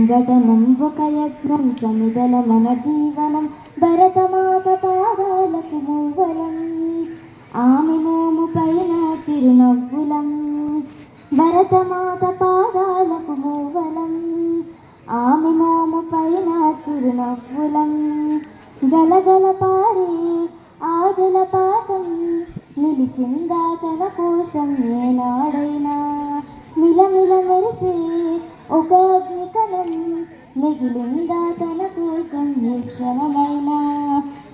సంఘటనం ఒక యజ్ఞం సమిదల మన జీవనం భరతమాత పాదాలకు మూవలం ఆమె మోము పైన చిరునవ్వులం భరతమాత పాదాలకు మూవలం ఆమె మోము పైన చిరునవ్వులం గలగల పారే ఆ జలపాతం నిలిచిందా తన కోసం ఏనాడైనా మిలమిల మెరిసే ఒక అగ్నికణం మిగిలిందా తన కోసం ఈ క్షణమైనా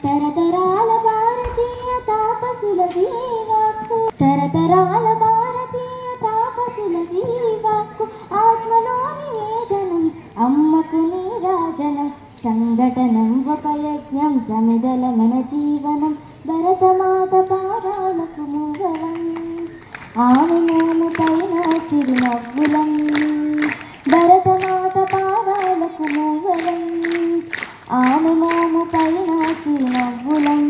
తరతరాల భారతీయ తాపసులది వాక్కు తరతరాల భారతీయ తాపసులది వాక్కు ఆత్మలోని వేదనం అమ్మకు నీరాజనం సంఘటనం ఒక యజ్ఞం సమిదల మన జీవనం భరతమాత పాదాలకు మూవలం ఆమె మోము పైన చిరునవ్వులం భరతమాత పాదాలకు మూవలం ఆమె మోము పైన చిరునవ్వులం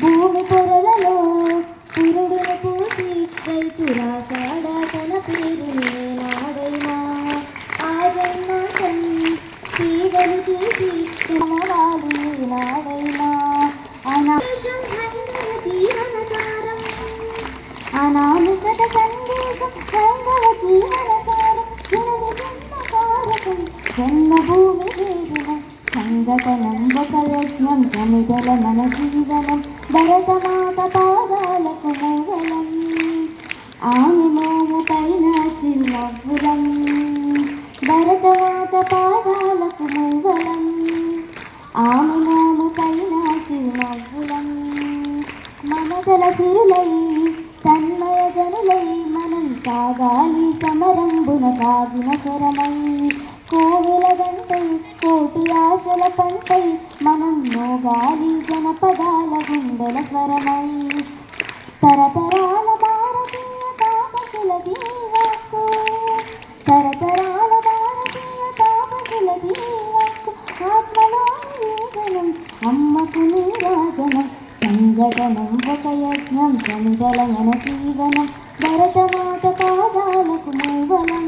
భూమి పొరలలో పురుడును పూసి రైతు రాసాడా తన పేరు నేనాడైనా ఆ జన్మాంతం తీగలు తీసి తినవాలి నాడైనా అనాశం హైందవ జీవన సారం అనామికత సందేశం హైందవ జీవన సారం జనని జన్మకారకం జన్మభూమి జీవనం సంఘటనం ఒక యజ్ఞం సమిదల మన జీవనం భరతమాత పాదాలకు మూవలం ఆమె మోము పైన చిరునవ్వులం భరతమాత పాదాలకు మూవలం ఆమె మోము పైన చిరునవ్వులం మనదల సిరులై తన్మయ జనులై మనం సాగాలి సమరంబున సాగిన శరమై కోవెల గంటై కోటి ఆశల పంటై మనం మోగాలి జనపదాల గుండెల స్వరమై తరతరాల భారతీయ తాపసులది వాక్కు తరతరాల భారతీయ తాపసులది వాక్కు ఆత్మలోని వేదనం అమ్మకు నీరాజనం సంఘటనం ఒక యజ్ఞం సమిదల మన జీవనం భరతమాత పాదాలకు మూవలం